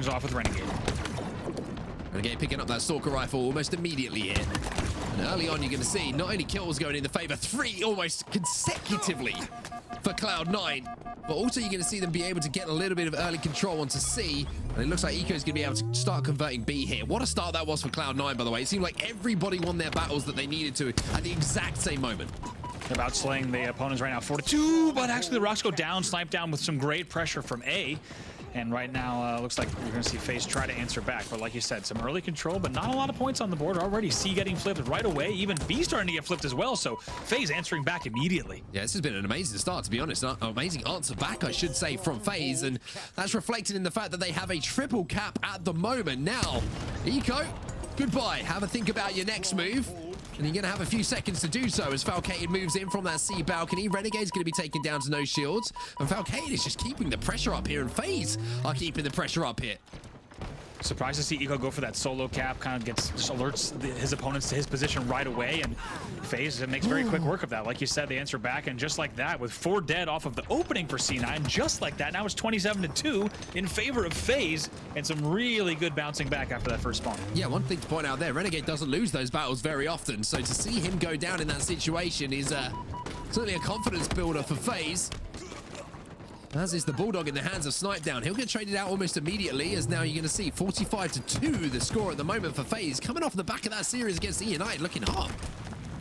things off with Renegade. Renegade picking up that Stalker rifle almost immediately here. And early on, you're going to see not only kills going in the favor, 3 almost consecutively for Cloud9, but also you're going to see them be able to get a little bit of early control onto C. And it looks like Eco's going to be able to start converting B here. What a start that was for Cloud9, by the way. It seemed like everybody won their battles that they needed to at the exact same moment. They're about slaying the opponents right now, 4-2, but actually the Rocks go down, snipe down with some great pressure from A. And right now, looks like we're going to see Faze try to answer back. But like you said, some early control, but not a lot of points on the board already. C getting flipped right away, even B starting to get flipped as well. So Faze answering back immediately. Yeah, this has been an amazing start, to be honest. An amazing answer back, I should say, from Faze. And that's reflected in the fact that they have a triple cap at the moment. Now, Eco, goodbye. Have a think about your next move. And you're going to have a few seconds to do so as Falcated moves in from that C balcony. Renegade's going to be taken down to no shields. And Falcated is just keeping the pressure up here. And Faze are keeping the pressure up here. Surprised to see Eco go for that solo cap, kind of just alerts his opponents to his position right away, and Faze makes very quick work of that. Like you said, they answer back, and just like that, with 4 dead off of the opening for C9, just like that, now it's 27-2 in favor of Faze, and some really good bouncing back after that first spawn. Yeah, one thing to point out there, Renegade doesn't lose those battles very often, so to see him go down in that situation is certainly a confidence builder for Faze. As is the Bulldog in the hands of Snipedown. He'll get traded out almost immediately, as now you're going to see 45-2 the score at the moment for Faze. Coming off the back of that series against E&I, looking hot.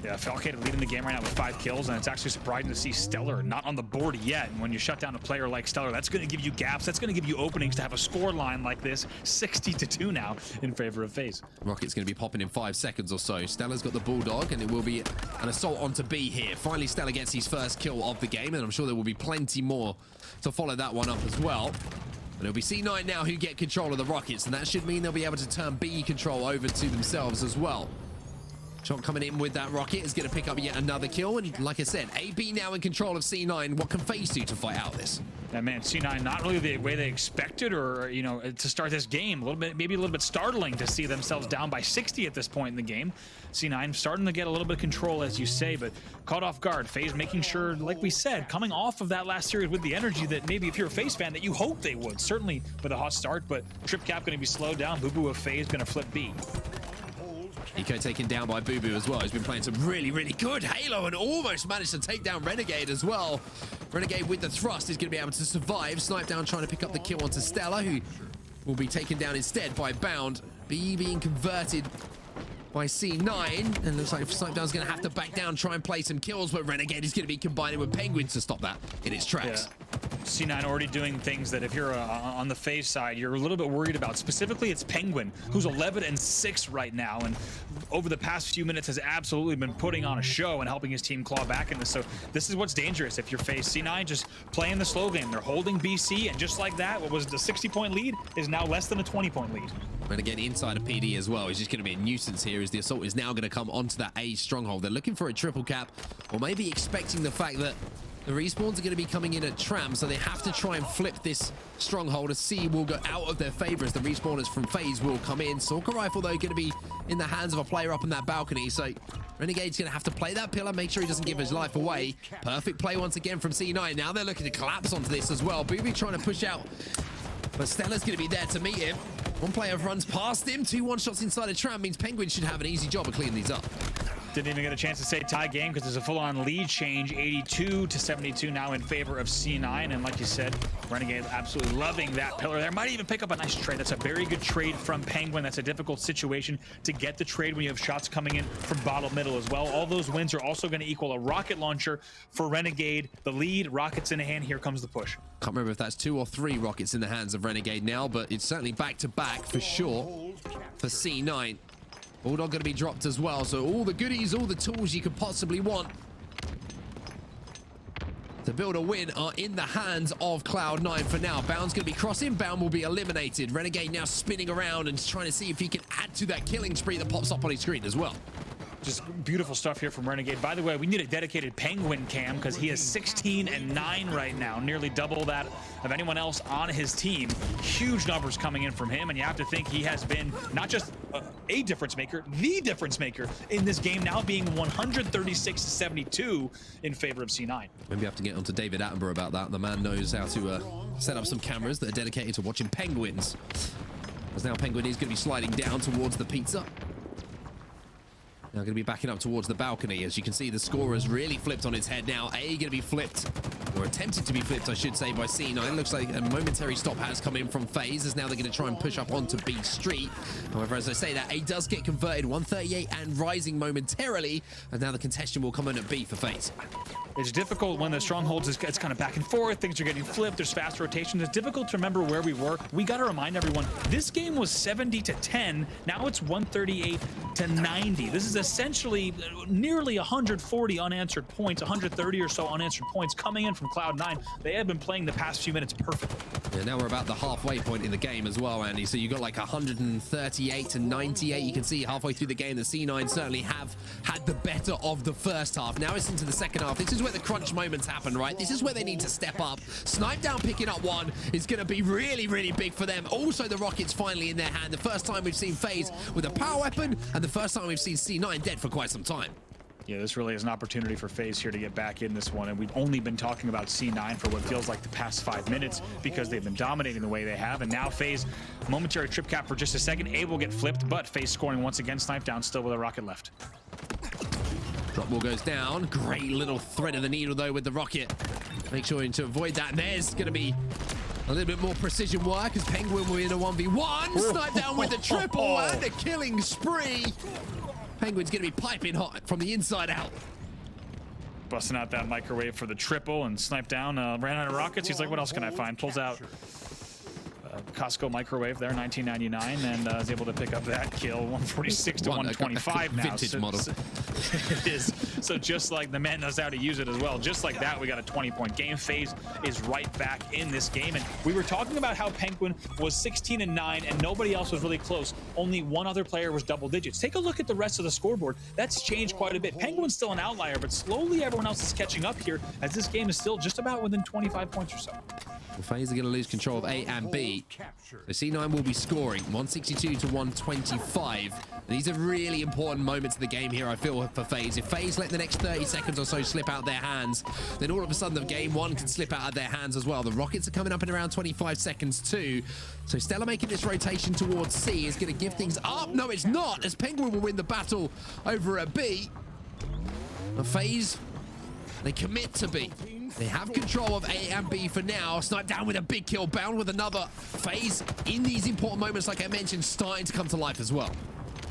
Yeah, Falcated leading the game right now with 5 kills, and it's actually surprising to see Stellar not on the board yet. And when you shut down a player like Stellar, that's going to give you gaps. That's going to give you openings to have a score line like this. 60-2 now in favor of Faze. Rocket's going to be popping in 5 seconds or so. Stellar's got the Bulldog, and it will be an assault onto B here. Finally, Stellar gets his first kill of the game, and I'm sure there will be plenty more to follow that one up as well. But it'll be C9 now who get control of the Rockets, and that should mean they'll be able to turn B control over to themselves as well. Shot coming in with that Rocket is going to pick up yet another kill. And like I said, AB now in control of C9. What can Faze do to fight out this? Yeah, man, C9 not really the way they expected, or, you know, to start this game. A little bit, maybe a little bit startling to see themselves down by 60 at this point in the game. C9 starting to get a little bit of control, as you say, but caught off guard. Faze making sure, like we said, coming off of that last series with the energy that maybe if you're a Faze fan that you hope they would. Certainly with a hot start, but Trip Cap going to be slowed down. Boo Boo of Faze going to flip B. Eco taken down by Boo Boo as well. He's been playing some really, really good Halo and almost managed to take down Renegade as well. Renegade with the thrust is going to be able to survive. Snipedown trying to pick up the kill onto Stella, who will be taken down instead by Bound. B being converted by C9, and looks like Snipedown's going to have to back down, try and play some kills, but Renegade is going to be combining with Penguin to stop that in its tracks. Yeah. C9 already doing things that if you're on the Faze side, you're a little bit worried about. Specifically, it's Penguin, who's 11-6 right now, and over the past few minutes has absolutely been putting on a show and helping his team claw back in this. So this is what's dangerous if you're Faze. C9 just playing the slow game. They're holding BC, and just like that, what was the 60-point lead is now less than a 20-point lead. Renegade inside of PD as well. He's just going to be a nuisance here as the assault is now going to come onto that A stronghold. They're looking for a triple cap, or maybe expecting the fact that the respawns are going to be coming in at Tram, so they have to try and flip this stronghold. A C will go out of their favor as the respawners from Faze will come in. Stalker Rifle, though, going to be in the hands of a player up in that balcony, so Renegade's going to have to play that pillar, make sure he doesn't give his life away. Perfect play once again from C9. Now they're looking to collapse onto this as well. Booby trying to push out, but Stella's going to be there to meet him. One player runs past him. 2 one-shots inside a Tram means Penguin should have an easy job of cleaning these up. Didn't even get a chance to say tie game because there's a full-on lead change, 82-72 now in favor of C9. And like you said, Renegade absolutely loving that pillar there. Might even pick up a nice trade. That's a very good trade from Penguin. That's a difficult situation to get the trade when you have shots coming in from bottom middle as well. All those wins are also going to equal a rocket launcher for Renegade. The lead, rockets in the hand. Here comes the push. Can't remember if that's 2 or 3 rockets in the hands of Renegade now, but it's certainly back-to-back for sure for C9. Bulldog going to be dropped as well, so all the goodies, all the tools you could possibly want to build a win are in the hands of Cloud9 for now. Bound's going to be crossing. Bound will be eliminated. Renegade now spinning around and trying to see if he can add to that killing spree that pops up on his screen as well. Just beautiful stuff here from Renegade. By the way, we need a dedicated Penguin cam because he is 16-9 right now, nearly double that of anyone else on his team. Huge numbers coming in from him, and you have to think he has been not just a difference maker, the difference maker in this game, now being 136-72 in favor of C9. Maybe we have to get onto David Attenborough about that. The man knows how to set up some cameras that are dedicated to watching penguins. As now Penguin is going to be sliding down towards the pizza. Now going to be backing up towards the balcony. As you can see, the score has really flipped on its head now. A going to be flipped, or attempted to be flipped, I should say, by C9. Looks like a momentary stop has come in from Faze, as now they're going to try and push up onto B Street. However, as I say that, A does get converted, 138 and rising momentarily, and now the contention will come in at B for Faze. It's difficult when the strongholds it's kind of back and forth. Things are getting flipped. There's fast rotation. It's difficult to remember where we were. We got to remind everyone, this game was 70-10. Now it's 138-90. This is essentially nearly 140 unanswered points, 130 or so unanswered points coming in from Cloud9. They have been playing the past few minutes perfectly. Yeah, now we're about the halfway point in the game as well, Andy. So you got like 138-98. You can see halfway through the game, the C9 certainly have had the better of the first half. Now it's into the second half. This is where the crunch moments happen, right? This is where they need to step up. Snipe Down picking up one is going to be really, really big for them. Also, the Rockets finally in their hand. The first time we've seen Faze with a power weapon, and the first time we've seen C9 dead for quite some time. Yeah, this really is an opportunity for Faze here to get back in this one, and we've only been talking about C9 for what feels like the past 5 minutes because they've been dominating the way they have, and now Faze, momentary trip cap for just a second, A will get flipped, but Faze scoring once again, Snipe Down still with a rocket left. Drop ball goes down. Great little thread of the needle, though, with the rocket. Make sure to avoid that. And there's going to be a little bit more precision work as Penguin will in a 1v1. Snipe Down with the triple and a killing spree. Penguin's going to be piping hot from the inside out. Busting out that microwave for the triple, and Snipe Down ran out of rockets. He's like, what else can I find? Pulls out Costco microwave there, $19.99, and is able to pick up that kill, 146 to 125 now. Vintage model. It is. So just like the man knows how to use it as well, just like that, we got a 20-point game. Faze is right back in this game, and we were talking about how Penguin was 16-9, and nobody else was really close. Only one other player was double digits. Take a look at the rest of the scoreboard. That's changed quite a bit. Penguin's still an outlier, but slowly everyone else is catching up here, as this game is still just about within 25 points or so. Well, Faze are going to lose control of A and B. So C9 will be scoring 162 to 125. These are really important moments of the game here, I feel, for Faze. If Faze let the next 30 seconds or so slip out their hands, then all of a sudden the game one can slip out of their hands as well. The Rockets are coming up in around 25 seconds too. So Stella making this rotation towards C is going to give things up. No, it's not, as Penguin will win the battle over at B. And Faze, they commit to B. They have control of A and B for now. Snipe Down with a big kill, bound with another. Faze in these important moments, like I mentioned, starting to come to life as well.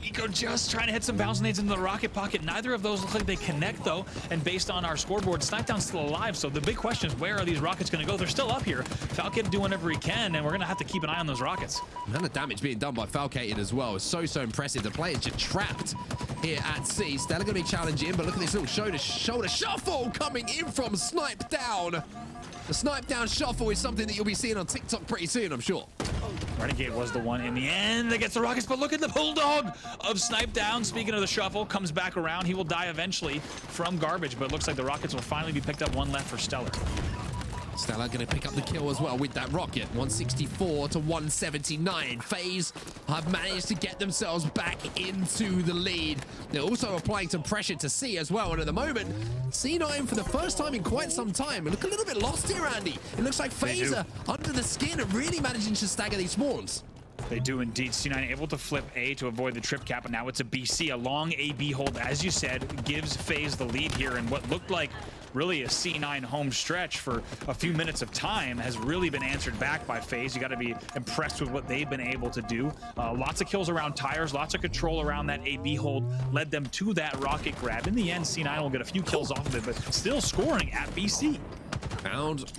Eco just trying to hit some bounce nades into the rocket pocket. Neither of those look like they connect, though. And based on our scoreboard, Snipe Down's still alive. So the big question is, where are these rockets going to go? They're still up here. Falcated doing whatever he can, and we're going to have to keep an eye on those rockets. The amount of damage being done by Falcated as well is so impressive. The player's just trapped here at C. Stella going to be challenging, but look at this little shoulder shuffle coming in from Snipe Down. The Snipe Down shuffle is something that you'll be seeing on TikTok pretty soon, I'm sure. Renegade was the one in the end that gets the rockets, but look at the bulldog of Snipe Down. Speaking of the shuffle, comes back around. He will die eventually from garbage, but it looks like the rockets will finally be picked up. One left for Stellar. Stella going to pick up the kill as well with that rocket. 164 to 179. Faze have managed to get themselves back into the lead. They're also applying some pressure to C as well. And at the moment, C9 for the first time in quite some time look a little bit lost here, Andy. It looks like Faze are under the skin and really managing to stagger these spawns. They do indeed. C9 able to flip A to avoid the trip cap, and now it's a BC. A long A-B hold, as you said, gives Faze the lead here, and what looked like really a C9 home stretch for a few minutes of time has really been answered back by Faze. You got to be impressed with what they've been able to do. Lots of kills around tires, lots of control around that A-B hold led them to that rocket grab. In the end, C9 will get a few kills off of it, but still scoring at BC. Found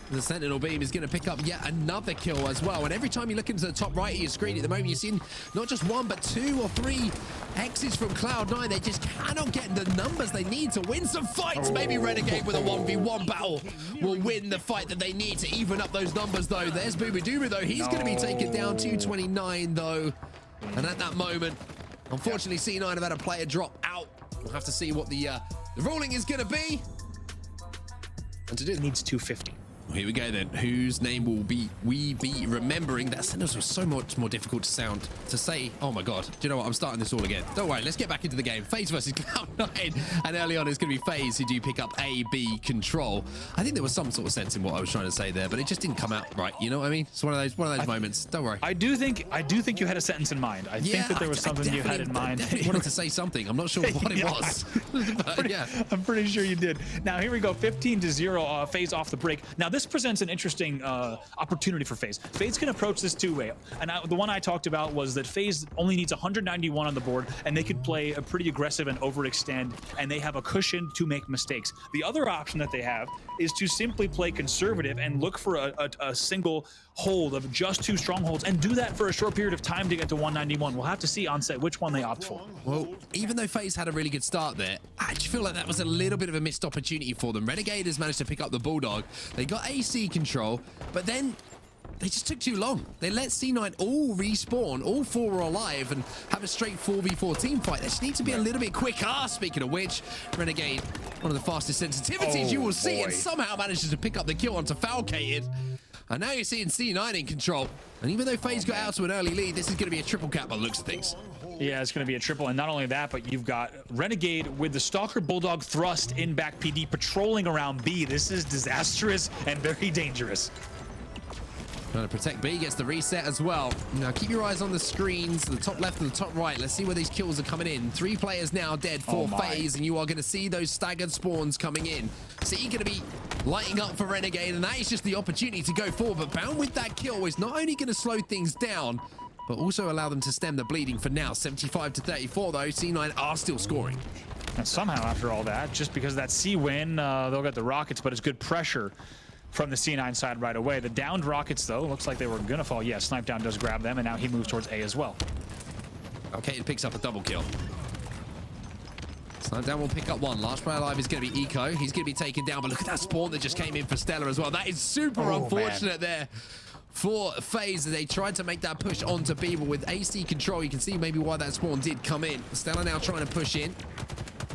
the Sentinel Beam is going to pick up yet another kill as well. And every time you look into the top right of your screen at the moment, you're seeing not just one, but 2 or 3 X's from Cloud9. They just cannot get the numbers they need to win some fights. Maybe Renegade with a 1v1 battle will win the fight that they need to even up those numbers, though. There's Booba Dooba, though. He's going to be taken down 229, though. And at that moment, unfortunately, C9 have had a player drop out. We'll have to see what the ruling is going to be. And to do needs 250. Here we go then. Whose name will we be remembering? That sentence was so much more difficult to say. Oh my god. Do you know what? I'm starting this all again. Don't worry. Let's get back into the game. Faze versus CLOUD9. And early on, it's going to be Faze who do pick up A, B control. I think there was some sort of sense in what I was trying to say there, but it just didn't come out right. You know what I mean? It's one of those moments. Don't worry. I do think you had a sentence in mind. I think that there was something you had in mind. I definitely wanted to say something. I'm not sure what it was. But, yeah. I'm pretty sure you did. Now, here we go. 15-0, Faze off the break. Now, this presents an interesting opportunity for Faze. Faze can approach this two-way. And the one I talked about was that Faze only needs 191 on the board, and they could play a pretty aggressive and overextend, and they have a cushion to make mistakes. The other option that they have is to simply play conservative and look for a single hold of just 2 strongholds and do that for a short period of time to get to 191. We'll have to see on set which one they opt for. Well, even though Faze had a really good start there, I just feel like that was a little bit of a missed opportunity for them. Renegade managed to pick up the Bulldog. They got AC control, but then they just took too long. They let C9 all respawn, all 4 are alive, and have a straight 4v4 team fight. They just need to be a little bit quicker. Speaking of which, Renegade, one of the fastest sensitivities you will see, and somehow manages to pick up the kill onto Falcated. And now you're seeing C9 in control. And even though Faze got out to an early lead, this is going to be a triple cap by the looks of things. Yeah, it's going to be a triple. And not only that, but you've got Renegade with the Stalker Bulldog thrust in back PD patrolling around B. This is disastrous and very dangerous. Trying to protect B, gets the reset as well. Now keep your eyes on the screens, the top left and the top right. Let's see where these kills are coming in. 3 players now dead for Faze, and you are going to see those staggered spawns coming in. So you're going to be lighting up for Renegade, and that is just the opportunity to go forward. But Bound with that kill is not only going to slow things down, but also allow them to stem the bleeding for now. 75-34 though, C9 are still scoring. And somehow after all that, just because of that C win, they'll get the rockets, but it's good pressure from the C9 side right away. The downed rockets, though, looks like they were gonna fall. Yeah, Snipe Down does grab them, and now he moves towards A as well. Okay, it picks up a double kill. Snipe Down will pick up 1. Last player alive is gonna be Eco. He's gonna be taken down, but look at that spawn that just came in for Stella as well. That is super unfortunate there for Faze. They tried to make that push onto B, but with AC control, you can see maybe why that spawn did come in. Stella now trying to push in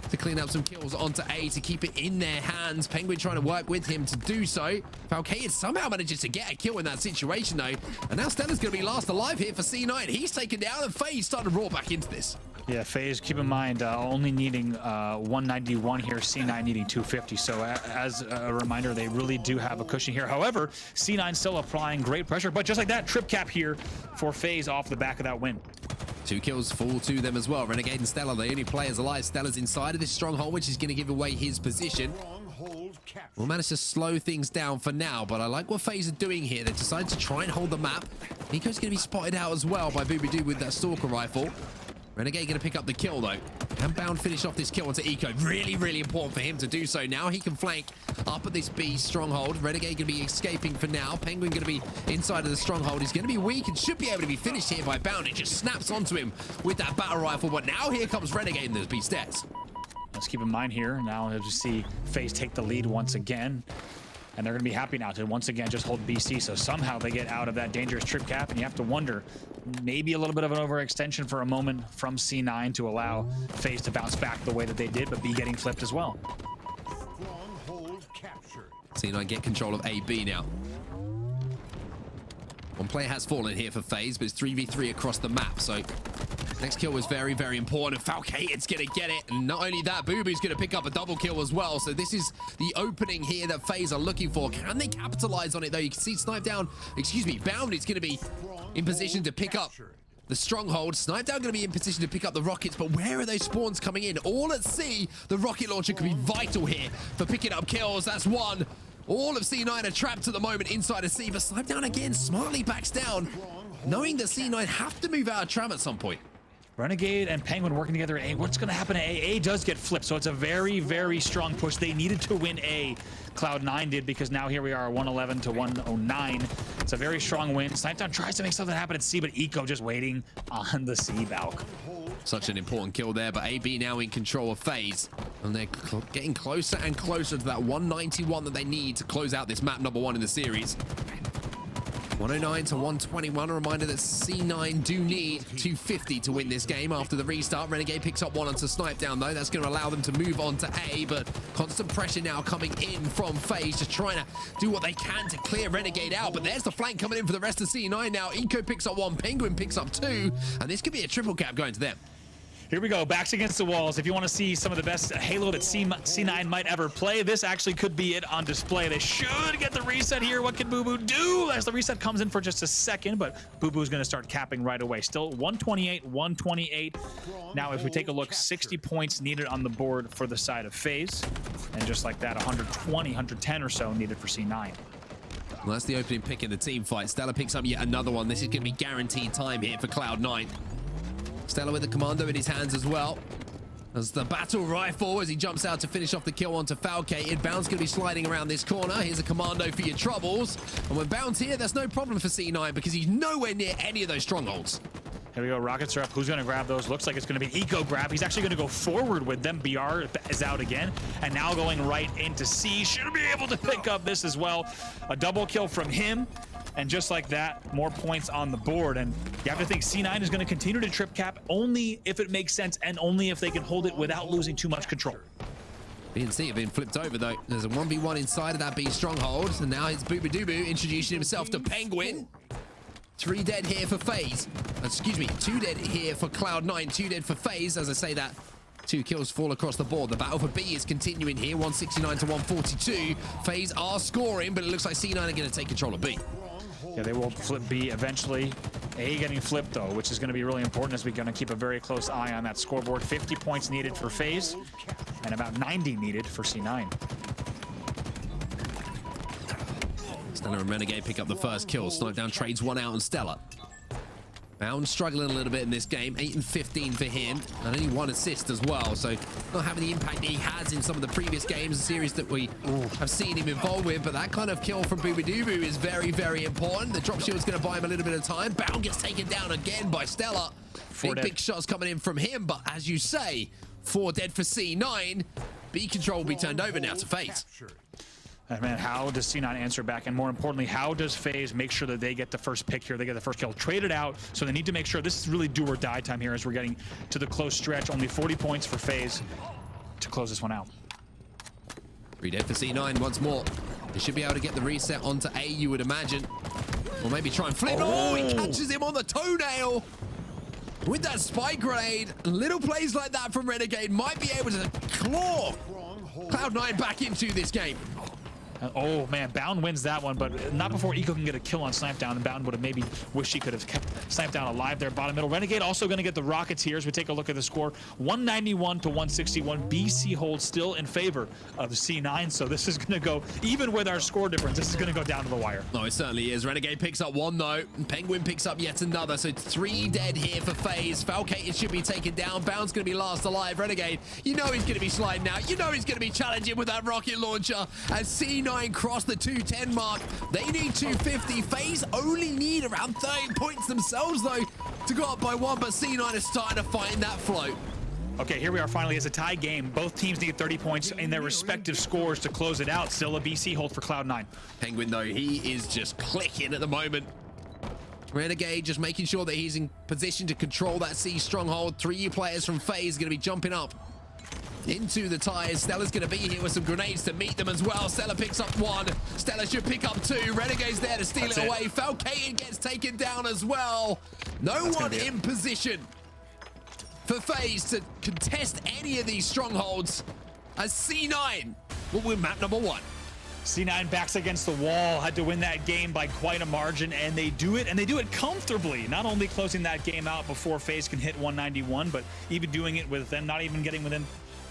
to clean up some kills onto A to keep it in their hands. Penguin trying to work with him to do so. Falcated somehow manages to get a kill in that situation though. And now Stella's going to be last alive here for C9. He's taken down and Faze starting to roar back into this. Yeah, Faze, keep in mind, only needing 191 here, C9 needing 250. So as a reminder, they really do have a cushion here. However, C9 still applying great pressure, but just like that, trip cap here for Faze off the back of that win. 2 kills fall to them as well. Renegade and Stella, the only players alive. Stella's inside of this stronghold, which is going to give away his position. We'll manage to slow things down for now, but I like what Faze are doing here. They decided to try and hold the map. Nico's going to be spotted out as well by Boobadoo with that Stalker rifle. Renegade going to pick up the kill though. And Bound finish off this kill onto Eco. Really, really important for him to do so. Now he can flank up at this B stronghold. Renegade going to be escaping for now. Penguin going to be inside of the stronghold. He's going to be weak and should be able to be finished here by Bound. It just snaps onto him with that battle rifle. But now here comes Renegade and there's B stairs. Let's keep in mind here, now you'll just see Faze take the lead once again. And they're going to be happy now to once again just hold BC. So somehow they get out of that dangerous trip cap, and you have to wonder, maybe a little bit of an overextension for a moment from C9 to allow Faze to bounce back the way that they did, but B getting flipped as well. C9 get control of AB now. One player has fallen here for Faze, but it's 3v3 across the map. So next kill was very, very important. Falcated's going to get it. And not only that, Booby's going to pick up a double kill as well. So this is the opening here that Faze are looking for. Can they capitalize on it, though? You can see Snipe Down, Bound is going to be in position to pick up the stronghold. Snipe Down going to be in position to pick up the rockets, but where are those spawns coming in? All at C, the rocket launcher could be vital here for picking up kills. That's 1. All of C9 are trapped at the moment inside of C, but Snipe Down again smartly backs down, knowing that C9 have to move out of trap at some point. Renegade and Penguin working together at A. What's going to happen at A? A does get flipped, so it's a very, very strong push. They needed to win A. CLOUD9 did, because now here we are, 111 to 109. It's a very strong win. Snipe Down tries to make something happen at C, but Eco just waiting on the C balk. Such an important kill there, but AB now in control of Faze. And they're getting closer and closer to that 191 that they need to close out this map number 1 in the series. 109 to 121. A reminder that C9 do need 250 to win this game after the restart. Renegade picks up one onto Snipe down, though. That's going to allow them to move on to A, but constant pressure now coming in from Faze, just trying to do what they can to clear Renegade out. But there's the flank coming in for the rest of C9 now. Eco picks up one, Penguin picks up two, and this could be a triple cap going to them. Here we go, backs against the walls. If you want to see some of the best Halo that C9 might ever play, this actually could be it on display. They should get the reset here. What can Boo Boo do? As the reset comes in for just a second, but Boo Boo's going to start capping right away. Still 128, 128. Now, if we take a look, 60 points needed on the board for the side of Faze. And just like that, 120, 110 or so needed for C9. Well, that's the opening pick in the team fight. Stella picks up yet another one. This is going to be guaranteed time here for CLOUD9. Stella with the commando in his hands as well. As the battle rifle, as he jumps out to finish off the kill onto Falcated. Bound's going to be sliding around this corner. Here's a commando for your troubles. And when Bound's here, there's no problem for C9 because he's nowhere near any of those strongholds. Here we go, rockets are up. Who's going to grab those? Looks like it's going to be Eco grab. He's actually going to go forward with them. BR is out again. And now going right into C. Should be able to pick up this as well. A double kill from him. And just like that, more points on the board. And you have to think C9 is going to continue to trip cap only if it makes sense and only if they can hold it without losing too much control. BNC have been flipped over, though. There's a 1v1 inside of that B stronghold. And now it's Boo Boo Doo Boo introducing himself to Penguin. 3 dead here for Faze. Excuse me, 2 dead here for CLOUD9. 2 dead for Faze. As I say that, 2 kills fall across the board. The battle for B is continuing here. 169 to 142. Faze are scoring, but it looks like C9 are going to take control of B. Yeah, they will flip B eventually. A getting flipped, though, which is going to be really important as we're going to keep a very close eye on that scoreboard. 50 points needed for Faze and about 90 needed for C9. Stella and Renegade pick up the first kill. Snipe down trades one out on Stella. Bound struggling a little bit in this game. 8 and 15 for him. And only 1 assist as well. So not having the impact he has in some of the previous games, the series that we have seen him involved with. But that kind of kill from Boo Boo Doo Boo is very, very important. The drop shield's going to buy him a little bit of time. Bound gets taken down again by Stella. Big shots coming in from him. But as you say, 4 dead for C9. B control will be turned over now to Faze. And man, how does C9 answer back? And more importantly, how does Faze make sure that they get the first pick here? They get the first kill traded out. So they need to make sure this is really do or die time here as we're getting to the close stretch. Only 40 points for Faze to close this one out. 3 dead for C9 once more. They should be able to get the reset onto A, you would imagine. Or maybe try and flip. Oh, he catches him on the toenail. With that spike grenade, little plays like that from Renegade might be able to claw CLOUD9 back into this game. Oh man, Bound wins that one, but not before Eco can get a kill on Snipe Down, and Bound would have maybe wished he could have kept Snipe Down alive there, bottom middle. Renegade also going to get the rockets here as we take a look at the score. 191 to 161. BC holds still in favor of C9, so this is going to go, even with our score difference, this is going to go down to the wire. No, it certainly is. Renegade picks up 1 though, and Penguin picks up yet another, so 3 dead here for Faze. Falcated should be taken down. Bound's going to be last alive. Renegade, you know he's going to be sliding out. You know he's going to be challenging with that rocket launcher as C9 cross the 210 mark. They need 250. Faze only need around 30 points themselves, though, to go up by 1, but C9 is starting to find that float. Okay, here we are finally as a tie game. Both teams need 30 points in their respective scores to close it out. Still a BC hold for CLOUD9. Penguin, though, he is just clicking at the moment. Renegade just making sure that he's in position to control that C stronghold. 3 players from Faze going to be jumping up into the tires. Stella's going to be here with some grenades to meet them as well. Stella picks up 1. Stella should pick up 2. Renegade's there to steal it away. Falcated gets taken down as well. No one in position for Faze to contest any of these strongholds as C9 will win map number 1. C9 backs against the wall, had to win that game by quite a margin, and they do it, and they do it comfortably. Not only closing that game out before Faze can hit 191, but even doing it with them not even getting within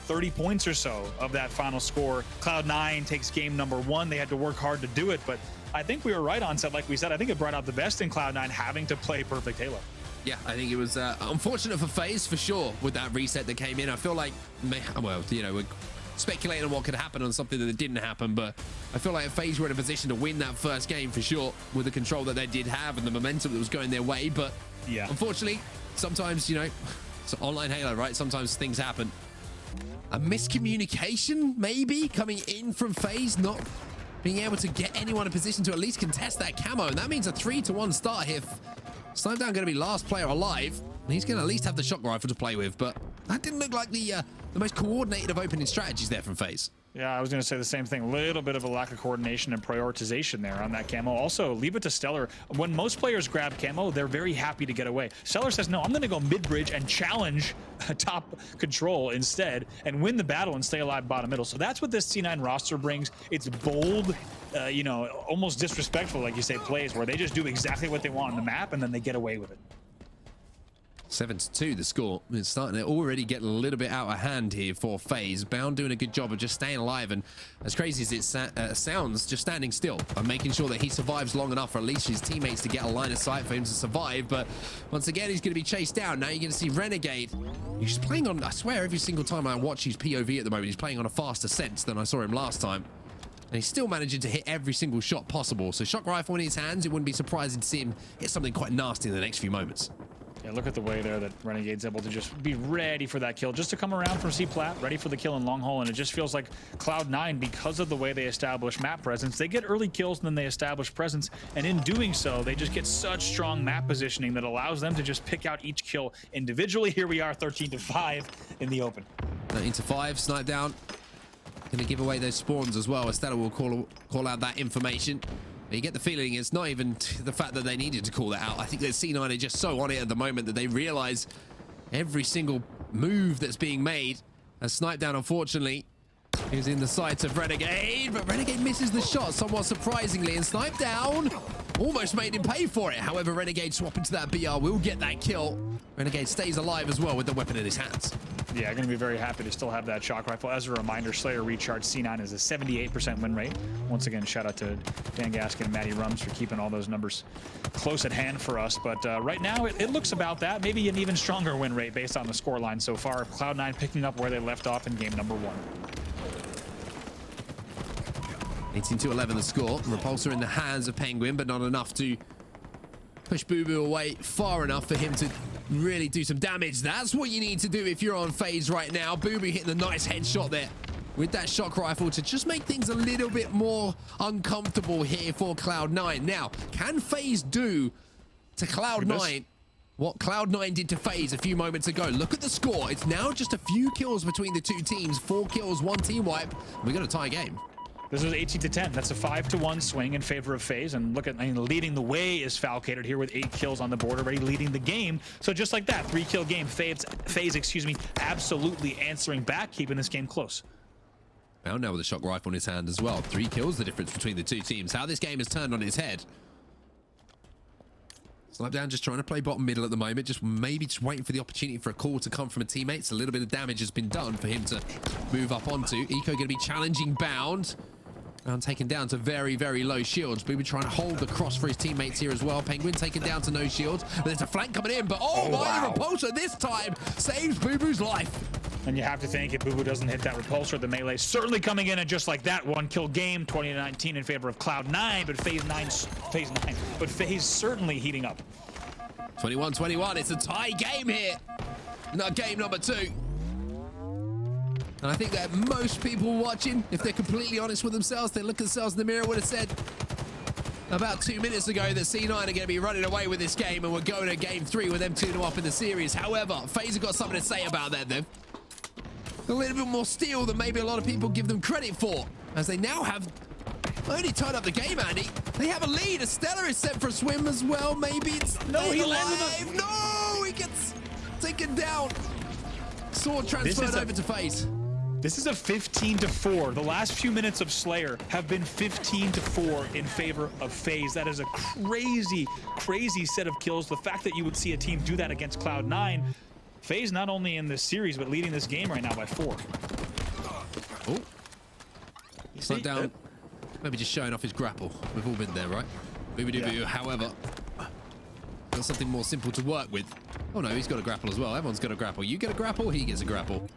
30 points or so of that final score. CLOUD9 takes game number 1. They had to work hard to do it, but I think we were right on set. Like we said, I think it brought out the best in CLOUD9 having to play perfect Halo. Yeah, I think it was unfortunate for Faze for sure with that reset that came in. I feel like, well, you know, we're speculating on what could happen on something that didn't happen, but I feel like Faze were in a position to win that first game for sure with the control that they did have and the momentum that was going their way. But yeah, unfortunately, sometimes, you know, it's online Halo, right? Sometimes things happen. A miscommunication maybe coming in from Faze, not being able to get anyone in position to at least contest that camo. And that means a 3-1 start here. CLOUD9 going to be last player alive. And he's going to at least have the shock rifle to play with. But that didn't look like the most coordinated of opening strategies there from Faze. Yeah, I was going to say the same thing. A little bit of a lack of coordination and prioritization there on that camo. Also, leave it to Stellar. When most players grab camo, they're very happy to get away. Stellar says, no, I'm going to go mid-bridge and challenge top control instead and win the battle and stay alive bottom middle. So that's what this C9 roster brings. It's bold, you know, almost disrespectful, like you say, plays where they just do exactly what they want on the map and then they get away with it. 7-2 the score. It's starting to already get a little bit out of hand here for Faze. Bound doing a good job of just staying alive, and as crazy as it sounds, just standing still and making sure that he survives long enough for at least his teammates to get a line of sight for him to survive. But once again, he's going to be chased down. Now you're going to see Renegade. He's playing on, I swear, every single time I watch his POV at the moment, he's playing on a faster sense than I saw him last time. And he's still managing to hit every single shot possible. So shock rifle in his hands, it wouldn't be surprising to see him hit something quite nasty in the next few moments. Yeah, look at the way there that Renegade's able to just be ready for that kill, just to come around from C-Plat, ready for the kill in long haul. And it just feels like CLOUD9, because of the way they establish map presence, they get early kills and then they establish presence. And in doing so, they just get such strong map positioning that allows them to just pick out each kill individually. Here we are, 13-5 in the open. 13-5, snipe down. Gonna give away those spawns as well. Estella will call out that information. But you get the feeling it's not even the fact that they needed to call that out. I think that C9 are just so on it at the moment that they realize every single move that's being made. As snipe down, unfortunately, is in the sights of Renegade, but Renegade misses the shot somewhat surprisingly, and snipe down almost made him pay for it. However, Renegade swapping to that BR will get that kill. Renegade stays alive as well with the weapon in his hands. Yeah, going to be very happy to still have that shock rifle. As a reminder, Slayer Recharge C9 is a 78% win rate. Once again, shout out to Dan Gaskin and Matty Rums for keeping all those numbers close at hand for us. But right now, it looks about that. Maybe an even stronger win rate based on the scoreline so far. CLOUD9 picking up where they left off in game number 1. 18-11 the score. Repulsor in the hands of Penguin, but not enough to push Boo Boo away far enough for him to really do some damage. That's what you need to do if you're on Faze right now. Boo Boo hitting the nice headshot there with that shock rifle to just make things a little bit more uncomfortable here for CLOUD9. Now, can Faze do to CLOUD9 what CLOUD9 did to Faze a few moments ago? Look at the score. It's now just a few kills between the two teams. 4 kills, 1 team wipe. We got a tie game. This was 18-10. That's a 5-1 swing in favor of Faze. And look at, I mean, leading the way is Falcated here with 8 kills on the board, already leading the game. So just like that, 3-kill game. Faze, excuse me, absolutely answering back, keeping this game close. Bound now with a shock rifle in his hand as well. 3 kills, the difference between the two teams. How this game has turned on its head. Snipe down, just trying to play bottom middle at the moment. Just waiting for the opportunity for a call to come from a teammate. It's a little bit of damage has been done for him to move up onto. Eco going to be challenging Bound. Bound taken down to very, very low shields. Boo Boo trying to hold the cross for his teammates here as well. Penguin taken down to no shields. There's a flank coming in, but wow. Repulsor this time saves Boo Boo's life. And you have to think if Boo Boo doesn't hit that repulsor, the melee certainly coming in, and just like that, 1-kill game, 20-19 in favor of CLOUD9, but Faze certainly heating up. 21-21, it's a tie game here. Not game number 2. And I think that most people watching, if they're completely honest with themselves, they look at themselves in the mirror, would have said about 2 minutes ago that C9 are going to be running away with this game and we're going to game 3 with them 2-0 up in the series. However, Faze have got something to say about that, though. A little bit more steel than maybe a lot of people give them credit for, as they now have only tied up the game, Andy. They have a lead. Estella is set for a swim as well. Maybe it's he landed. No, he gets taken down. Sword transferred over to Faze. This is a 15-4. The last few minutes of Slayer have been 15-4 in favor of Faze. That is a crazy, crazy set of kills. The fact that you would see a team do that against CLOUD9. Faze not only in this series, but leading this game right now by 4. Oh. Slowed down. Maybe just showing off his grapple. We've all been there, right? Boo-boo-doo-boo. However, got something more simple to work with. Oh no, he's got a grapple as well. Everyone's got a grapple. You get a grapple, he gets a grapple.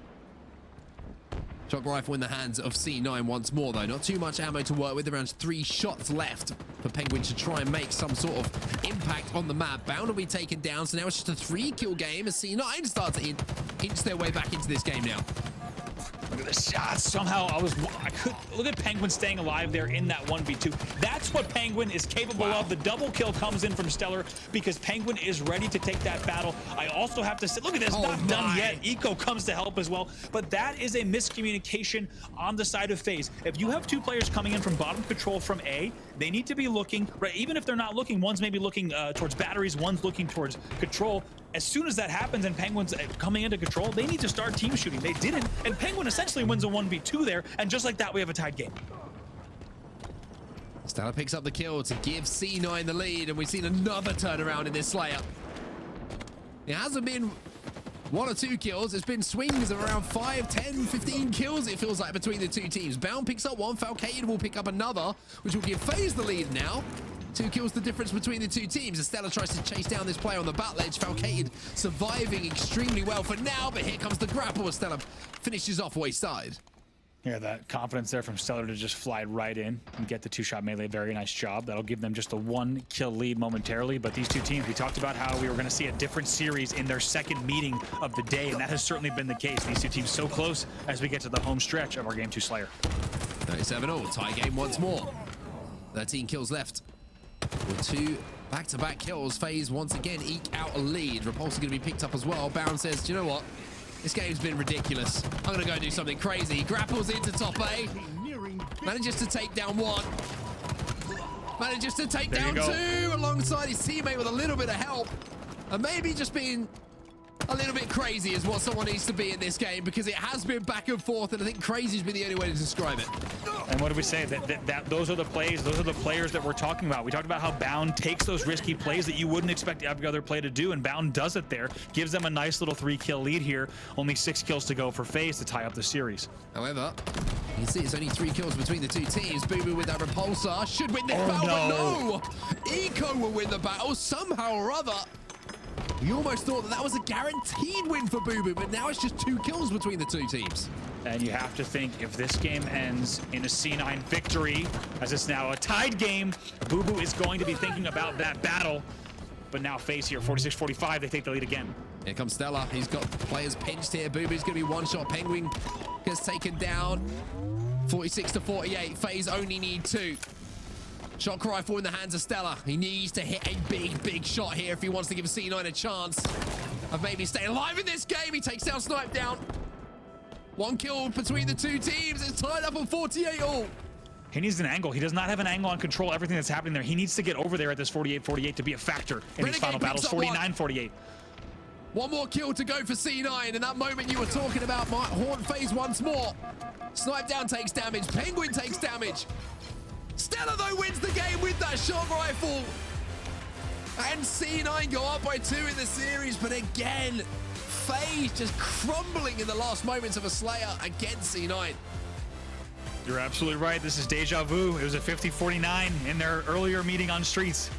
Shock rifle in the hands of C9 once more, though. Not too much ammo to work with. Around 3 shots left for Penguin to try and make some sort of impact on the map. Bound will be taken down, so now it's just a 3-kill game as C9 start to inch their way back into this game now. Look at the shots. Somehow I could look at Penguin staying alive there in that 1v2. That's what Penguin is capable of. The double kill comes in from Stellar because Penguin is ready to take that battle. I also have to say, look at this, not done yet. Eco comes to help as well, but that is a miscommunication on the side of FaZe. If you have two players coming in from bottom control from A, they need to be looking, right? Even if they're not looking, one's maybe looking towards batteries, one's looking towards control. As soon as that happens and Penguin's coming into control, they need to start team shooting. They didn't, and Penguin essentially wins a 1v2 there, and just like that, we have a tied game. Stellar picks up the kill to give C9 the lead, and we've seen another turnaround in this Slayer. It hasn't been 1 or 2 kills. It's been swings of around 5, 10, 15 kills, it feels like, between the two teams. Bound picks up one, Falcated will pick up another, which will give FaZe the lead now. 2 kills the difference between the two teams as Stellar tries to chase down this player on the bat ledge. Falcated surviving extremely well for now, but here comes the grapple as Stellar finishes off wayside. Yeah, that confidence there from Stellar to just fly right in and get the 2-shot melee. Very nice job. That'll give them just a 1-kill lead momentarily. But these two teams, we talked about how we were going to see a different series in their second meeting of the day, and that has certainly been the case. These two teams so close as we get to the home stretch of our Game 2 Slayer. 37-all, tie game once more. 13 kills left. With 2 back-to-back kills, FaZe once again eke out a lead. Repulse is going to be picked up as well. Bound says, do you know what? This game's been ridiculous. I'm going to go do something crazy. He grapples into top A. Manages to take down 1. Manages to take down 2 alongside his teammate with a little bit of help. And maybe just being a little bit crazy is what someone needs to be in this game, because it has been back and forth, and I think crazy's been the only way to describe it. And what do we say? That those are the plays, those are the players that we're talking about. We talked about how Bound takes those risky plays that you wouldn't expect every other play to do, and Bound does it there. Gives them a nice little 3-kill lead here. Only 6 kills to go for FaZe to tie up the series. However, you can see it's only 3 kills between the two teams. Boo Boo with that repulsor should win this battle, but no! Eco will win the battle somehow or other. We almost thought that was a guaranteed win for Boo Boo, but now it's just 2 kills between the two teams. And you have to think, if this game ends in a C9 victory, as it's now a tied game, Boo Boo is going to be thinking about that battle. But now FaZe here, 46-45, they take the lead again. Here comes Stellar. He's got players pinched here. Boo Boo's going to be one-shot. Penguin gets taken down. 46-48. FaZe only need 2. Shock rifle in the hands of Stellar. He needs to hit a big shot here if he wants to give C9 a chance of maybe staying alive in this game. He takes down Snipe down. 1 kill between the two teams. It's tied up on 48-all. He needs an angle. He does not have an angle on control everything that's happening there. He needs to get over there at this 48-48 to be a factor in these final battles. 49-48. 1 more kill to go for C9, and that moment you were talking about might haunt FaZe once more. Snipe down takes damage. Penguin takes damage. Stellar, though, wins the game with that shock rifle. And C9 go up by 2 in the series, but again, FaZe just crumbling in the last moments of a Slayer against C9. You're absolutely right. This is deja vu. It was a 50-49 in their earlier meeting on Streets,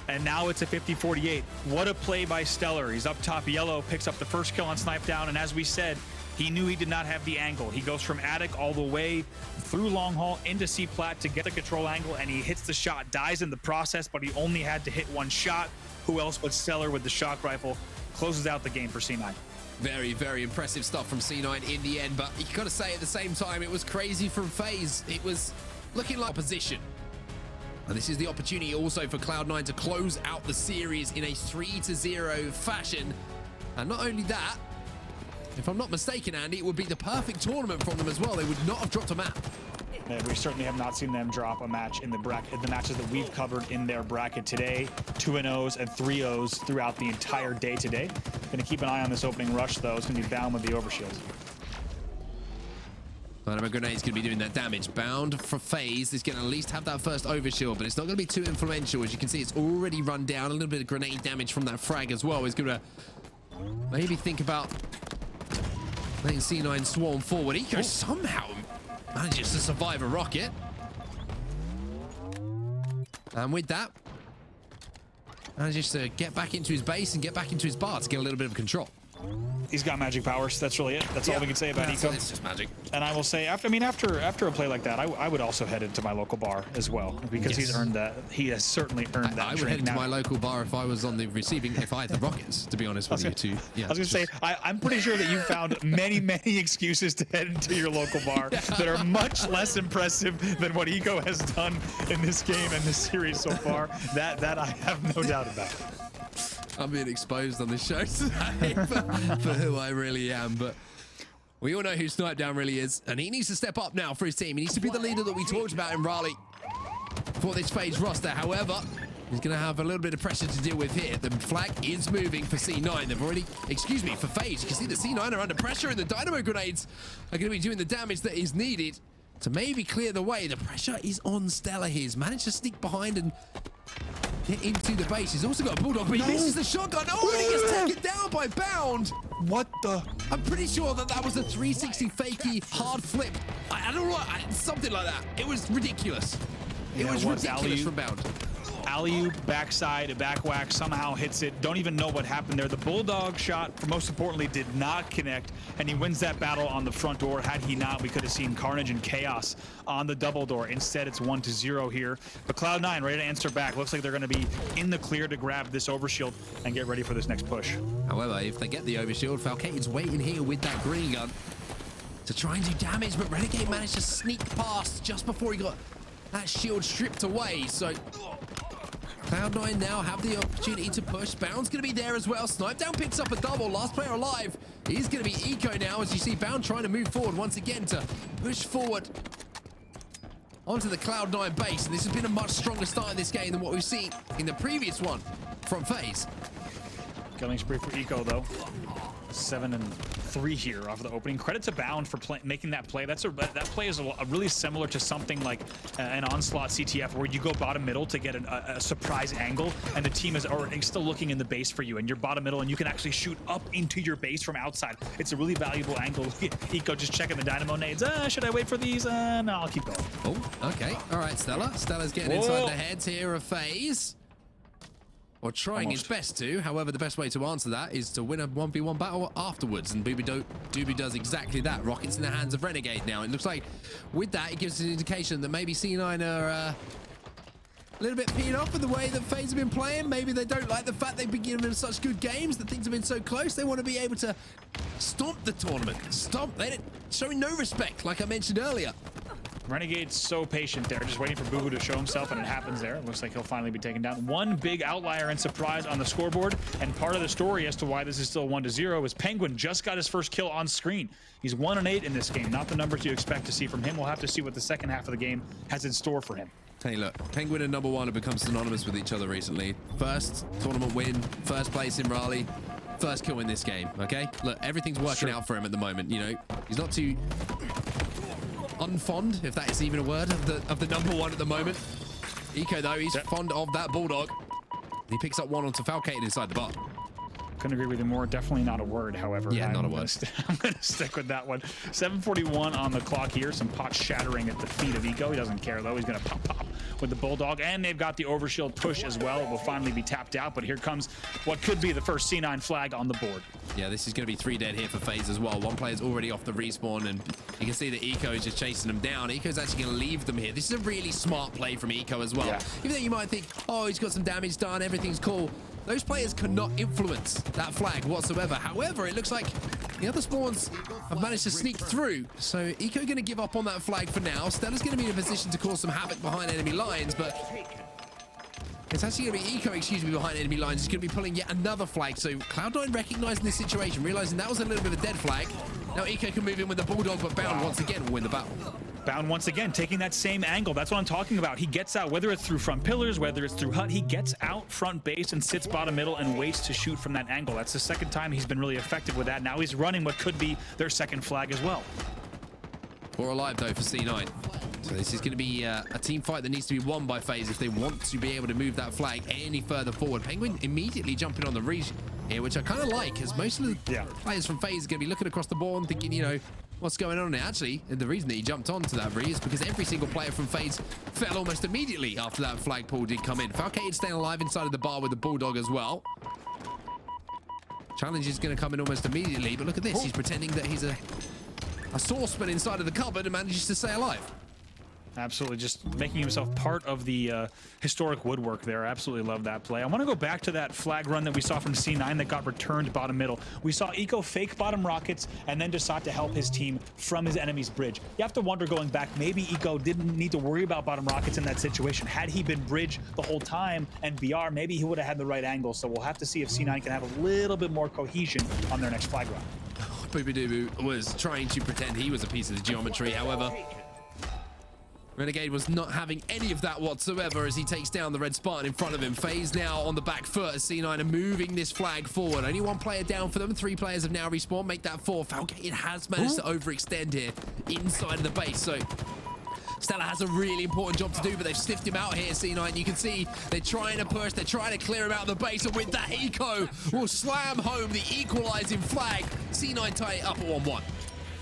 and now it's a 50-48. What a play by Stellar. He's up top yellow, picks up the first kill on Snipe down, and as we said, he knew he did not have the angle. He goes from attic all the way through long haul into C plat to get the control angle, and he hits the shot, dies in the process, but he only had to hit 1 shot. Who else but Stellar with the shock rifle closes out the game for C9. Very impressive stuff from C9 in the end, but you got to say at the same time, it was crazy from FaZe. It was looking like opposition. And this is the opportunity also for Cloud9 to close out the series in a 3-0 fashion. And not only that, if I'm not mistaken, Andy, it would be the perfect tournament from them as well. They would not have dropped a map. Yeah, we certainly have not seen them drop a match in the bracket. The matches that we've covered in their bracket today, 2-0s and 3-0s throughout the entire day today. Going to keep an eye on this opening rush, though. It's going to be Bound with the overshield. Dynamo Grenade's going to be doing that damage. Bound for FaZe is going to at least have that first overshield, but it's not going to be too influential. As you can see, it's already run down. A little bit of grenade damage from that frag as well. He's going to maybe think about letting C9 swarm forward. Eco somehow manages to survive a rocket. And with that, manages to get back into his base and get back into his bar to get a little bit of control. He's got magic powers. That's really it. That's all we can say about Eco. It's just magic. And I will say, after a play like that, I would also head into my local bar as well, because he's earned that. He has certainly earned that. I would head into my local bar if I was on the receiving, if I had the Rockets, to be honest with you too. Yeah, I was going to say, I'm pretty sure that you found many excuses to head into your local bar that are much less impressive than what Eco has done in this game and this series so far. That I have no doubt about. I'm being exposed on this show today for who I really am, but we all know who Snipe Down really is, and he needs to step up now for his team. He needs to be the leader that we talked about in Raleigh for this Faze roster. However, he's going to have a little bit of pressure to deal with here. The flag is moving for C9. They've already, excuse me, for Faze. You can see the C9 are under pressure, and the dynamo grenades are going to be doing the damage that is needed to maybe clear the way. The pressure is on Stella here. He's managed to sneak behind and get into the base. He's also got a bulldog, but he misses the shotgun. Oh, and he gets taken down by Bound. What the? I'm pretty sure that was a 360 fakey hard flip. I don't know, something like that. It was ridiculous. It was ridiculous from Bound. Alley-oop, backside, back whack, somehow hits it. Don't even know what happened there. The bulldog shot, most importantly, did not connect, and he wins that battle on the front door. Had he not, we could have seen carnage and chaos on the double door. Instead, it's 1-0 here. But CLOUD9 ready to answer back. Looks like they're going to be in the clear to grab this overshield and get ready for this next push. However, if they get the overshield, Falcate's waiting here with that green gun to try and do damage, but Renegade managed to sneak past just before he got that shield stripped away. So CLOUD9 now have the opportunity to push. Bound's going to be there as well. Snipe Down picks up a double. Last player alive is going to be Eco now, as you see Bound trying to move forward once again to push forward onto the CLOUD9 base. And this has been a much stronger start in this game than what we've seen in the previous one from Faze. Killing spree for Eco, though. 7-3 here off of the opening. Credit to Bound for making that play. That play is really similar to something like an Onslaught CTF, where you go bottom middle to get a surprise angle, and the team is already still looking in the base for you, and you're bottom middle, and you can actually shoot up into your base from outside. It's a really valuable angle. Eco just checking the dynamo nades. Should I wait for these? No, I'll keep going. Oh, okay. All right, Stella. Stella's getting inside the heads here of Faze. Or trying his best to. However, the best way to answer that is to win a 1v1 battle afterwards. And Doobie does exactly that. Rockets in the hands of Renegade now. It looks like with that, it gives an indication that maybe C9 are a little bit peed off with the way that Faze have been playing. Maybe they don't like the fact they've been giving them such good games, that things have been so close. They want to be able to stomp the tournament. Stomp. They're showing no respect, like I mentioned earlier. Renegade's so patient there, just waiting for Boo Boo to show himself, and it happens there. It looks like he'll finally be taken down. One big outlier and surprise on the scoreboard, and part of the story as to why this is still 1-0 is Penguin just got his first kill on screen. He's 1-8 in this game, not the numbers you expect to see from him. We'll have to see what the second half of the game has in store for him. Hey, look, Penguin and number one have become synonymous with each other recently. First tournament win, first place in Raleigh, first kill in this game, okay? Look, everything's working out for him at the moment, you know. He's not too unfond, if that is even a word, of the number one at the moment. Eco, though, he's fond of that bulldog. He picks up one onto Falcate inside the bar. Couldn't agree with you more. Definitely not a word, however. Yeah, not a word. I'm going to stick with that one. 7:41 on the clock here. Some pot shattering at the feet of Eco. He doesn't care, though. He's going to pop with the bulldog. And they've got the overshield push as well. It will finally be tapped out. But here comes what could be the first C9 flag on the board. Yeah, this is going to be 3 dead here for Faze as well. One player's already off the respawn, and you can see that Eco is just chasing them down. Eco's actually going to leave them here. This is a really smart play from Eco as well. Yeah. Even though you might think, oh, he's got some damage done, everything's cool. Those players cannot influence that flag whatsoever. However, it looks like the other spawns have managed to sneak through. So Eco going to give up on that flag for now. Stella's going to be in a position to cause some havoc behind enemy lines, but it's actually going to be Eco, excuse me, behind enemy lines. He's going to be pulling yet another flag. So CLOUD9 recognizing this situation, realizing that was a little bit of a dead flag. Now Eco can move in with the bulldog, but Bound once again will win the battle. Bound once again, taking that same angle. That's what I'm talking about. He gets out, whether it's through front pillars, whether it's through hut, he gets out front base and sits bottom middle and waits to shoot from that angle. That's the second time he's been really effective with that. Now he's running what could be their second flag as well. 4 alive, though, for C9. So this is going to be a team fight that needs to be won by Faze if they want to be able to move that flag any further forward. Penguin immediately jumping on the reach here, which I kind of like, as most of the players from Faze are going to be looking across the board and thinking, you know, what's going on there? Actually, the reason that he jumped onto that re is because every single player from Faze fell almost immediately after that flagpole did come in. Falcate staying alive inside of the bar with the bulldog as well. Challenge is going to come in almost immediately, but look at this. He's pretending that he's a saucepan inside of the cupboard and manages to stay alive. Absolutely, just making himself part of the historic woodwork there. Absolutely love that play. I want to go back to that flag run that we saw from C9 that got returned bottom middle. We saw Eco fake bottom rockets and then decide to help his team from his enemy's bridge. You have to wonder going back, maybe Eco didn't need to worry about bottom rockets in that situation. Had he been bridge the whole time and BR, maybe he would have had the right angle. So we'll have to see if C9 can have a little bit more cohesion on their next flag run. Booby was trying to pretend he was a piece of the geometry. However, Renegade was not having any of that whatsoever as he takes down the red Spartan in front of him. Faze now on the back foot as C9 are moving this flag forward. Only one player down for them. 3 players have now respawned. Make that 4. Falcate has managed to overextend here inside of the base. So Stella has a really important job to do, but they've sniffed him out here, C9. You can see they're trying to push. They're trying to clear him out of the base. And with that, Eco will slam home the equalizing flag. C9 tie it up at 1-1.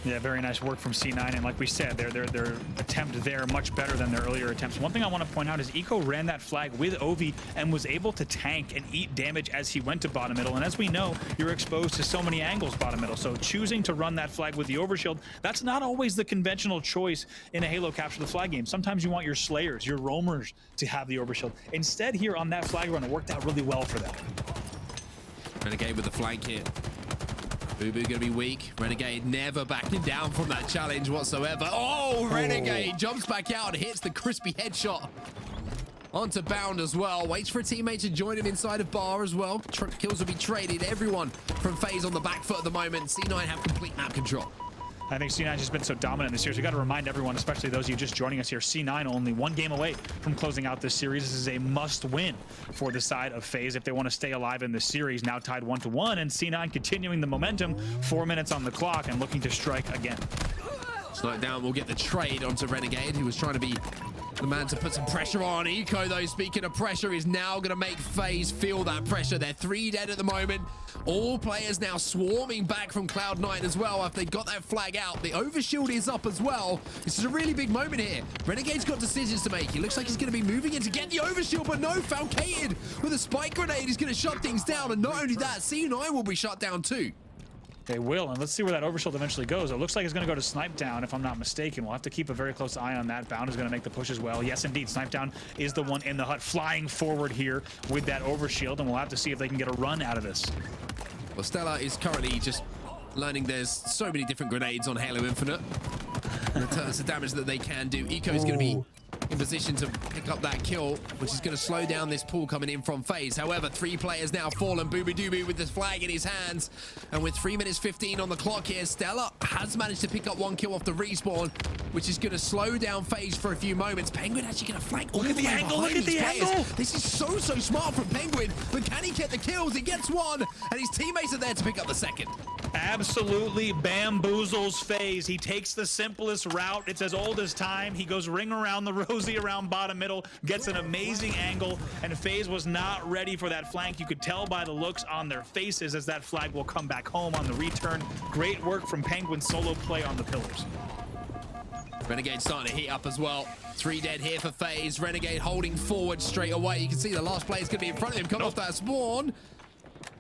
Yeah, very nice work from C9, and like we said, their attempt there much better than their earlier attempts. One thing I want to point out is Eco ran that flag with Ovi and was able to tank and eat damage as he went to bottom middle. And as we know, you're exposed to so many angles bottom middle. So choosing to run that flag with the overshield, that's not always the conventional choice in a Halo Capture the Flag game. Sometimes you want your slayers, your roamers to have the overshield. Instead, here on that flag run, it worked out really well for them. Renegade with the flank here. Boo gonna be weak. Renegade never backing down from that challenge whatsoever. Oh, Renegade jumps back out and hits the crispy headshot onto Bound as well. Waits for a teammate to join him inside of bar as well. Kills will be traded. Everyone from Faze on the back foot at the moment. C9 have complete map control. I think C9 has just been so dominant in this series. We got to remind everyone, especially those of you just joining us here, C9 only 1 game away from closing out this series. This is a must-win for the side of Faze if they want to stay alive in this series. Now tied 1-1, and C9 continuing the momentum. 4 minutes on the clock and looking to strike again. Down will get the trade onto Renegade, who was trying to be the man to put some pressure on. Eco, though, speaking of pressure, is now going to make Faze feel that pressure. They're 3 dead at the moment. All players now swarming back from Cloud9 as well after they got that flag out. The overshield is up as well. This is a really big moment here. Renegade's got decisions to make. He looks like he's going to be moving in to get the overshield, but no, Falcated with a spike grenade is going to shut things down. And not only that, C9 will be shut down too. They will, and let's see where that overshield eventually goes. It looks like it's going to go to Snipe Down, if I'm not mistaken. We'll have to keep a very close eye on that. Bound is going to make the push as well. Yes, indeed, Snipe Down is the one in the hut flying forward here with that overshield, and we'll have to see if they can get a run out of this. Well, Stella is currently just learning there's so many different grenades on Halo Infinite. And that's the damage that they can do. Eco is going to be in position to pick up that kill, which is going to slow down this pull coming in from Faze. However, 3 players now fallen. Booby Dooby with this flag in his hands. And with 3 minutes 15 on the clock here, Stella has managed to pick up 1 kill off the respawn, which is going to slow down Faze for a few moments. Penguin actually going to flank all the way behind these players. Look at the angle! This is so smart from Penguin. But can he get the kills? He gets 1, and his teammates are there to pick up the 2nd. Absolutely bamboozles Faze. He takes the simplest route. It's as old as time. He goes ring around the rosy around bottom middle, gets an amazing angle, and Faze was not ready for that flank. You could tell by the looks on their faces as that flag will come back home on the return. Great work from Penguin solo play on the pillars. Renegade starting to heat up as well. 3 dead here for Faze. Renegade holding forward straight away. You can see the last player is going to be in front of him, come off that spawn.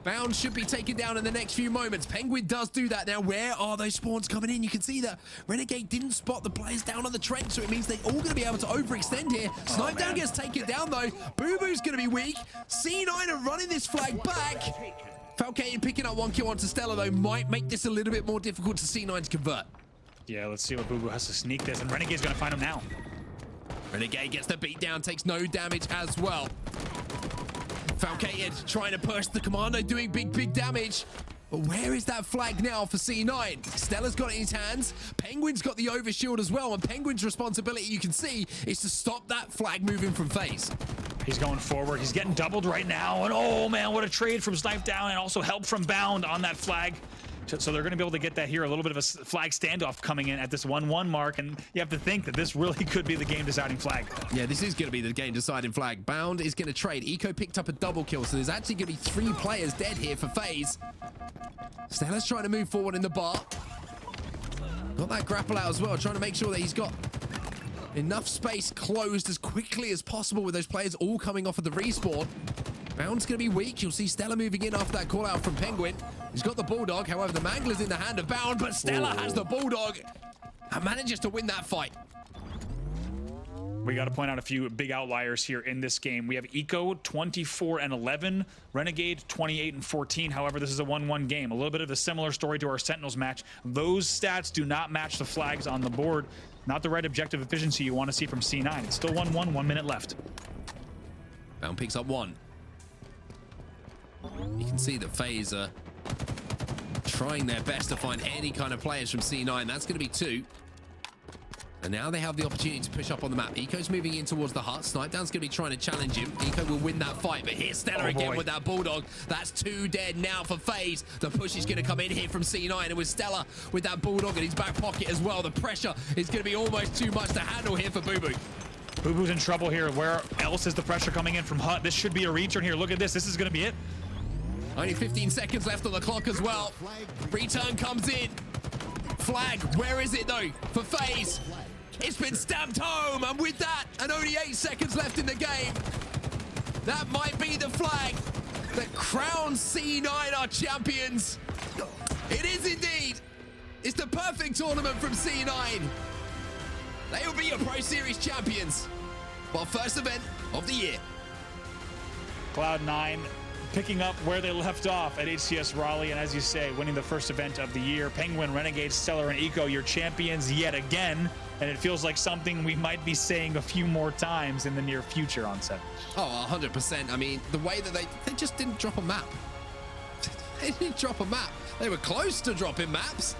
Bound should be taken down in the next few moments. Penguin does do that now. Where are those spawns coming in? You can see that Renegade didn't spot the players down on the trench, so it means they're all going to be able to overextend here. Snipe Down gets taken down, though. Boo Boo's going to be weak. C9 are running this flag back. Falcate picking up 1 kill onto Stella, though, might make this a little bit more difficult to C9 to convert. Yeah, let's see what Boo Boo has to sneak this, and Renegade's going to find him now. Renegade gets the beat down, takes no damage as well. Falcated trying to push the Commando, doing big damage. But where is that flag now for C9? Stella's got it in his hands. Penguin's got the overshield as well. And Penguin's responsibility, you can see, is to stop that flag moving from Faze. He's going forward. He's getting doubled right now. And oh, man, what a trade from Snipe Down and also help from Bound on that flag. So they're going to be able to get that here. A little bit of a flag standoff coming in at this 1-1 mark. And you have to think that this really could be the game-deciding flag. Yeah, this is going to be the game-deciding flag. Bound is going to trade. Eco picked up a double kill. So there's actually going to be 3 players dead here for Faze. Stella's trying to move forward in the bar. Got that grapple out as well. Trying to make sure that he's got enough space closed as quickly as possible with those players all coming off of the respawn. Bound's going to be weak. You'll see Stella moving in after that call out from Penguin. He's got the Bulldog. However, the Mangler's in the hand of Bound, but Stella has the Bulldog and manages to win that fight. We got to point out a few big outliers here in this game. We have Eco 24-11, Renegade 28-14. However, this is a 1-1 game. A little bit of a similar story to our Sentinels match. Those stats do not match the flags on the board. Not the right objective efficiency you want to see from C9. It's still 1-1, 1 minute left. Bound picks up 1. You can see that Faze are trying their best to find any kind of players from C9. That's going to be 2. And now they have the opportunity to push up on the map. Eco's moving in towards the hut. Snipedown's going to be trying to challenge him. Eco will win that fight, but here's Stella again with that Bulldog. That's 2 dead now for Faze. The push is going to come in here from C9, and with Stella with that Bulldog in his back pocket as well, the pressure is going to be almost too much to handle here for Boo Boo. Boo Boo's in trouble here. Where else is the pressure coming in from Hut? This should be a return here. Look at this. This is going to be it. Only 15 seconds left on the clock as well. Return comes in. Flag, where is it though? For Faze. It's been stamped home, and with that, and only 8 seconds left in the game, that might be the flag that crowns C9 our champions. It is indeed. It's the perfect tournament from C9. They will be your Pro Series champions. Well, first event of the year. CLOUD9 picking up where they left off at HCS Raleigh, and as you say, winning the first event of the year. Penguin, Renegade, Stellar, and Eco, your champions yet again. And it feels like something we might be saying a few more times in the near future on set. Oh, 100%. I mean, the way that they just didn't drop a map. They didn't drop a map. They were close to dropping maps.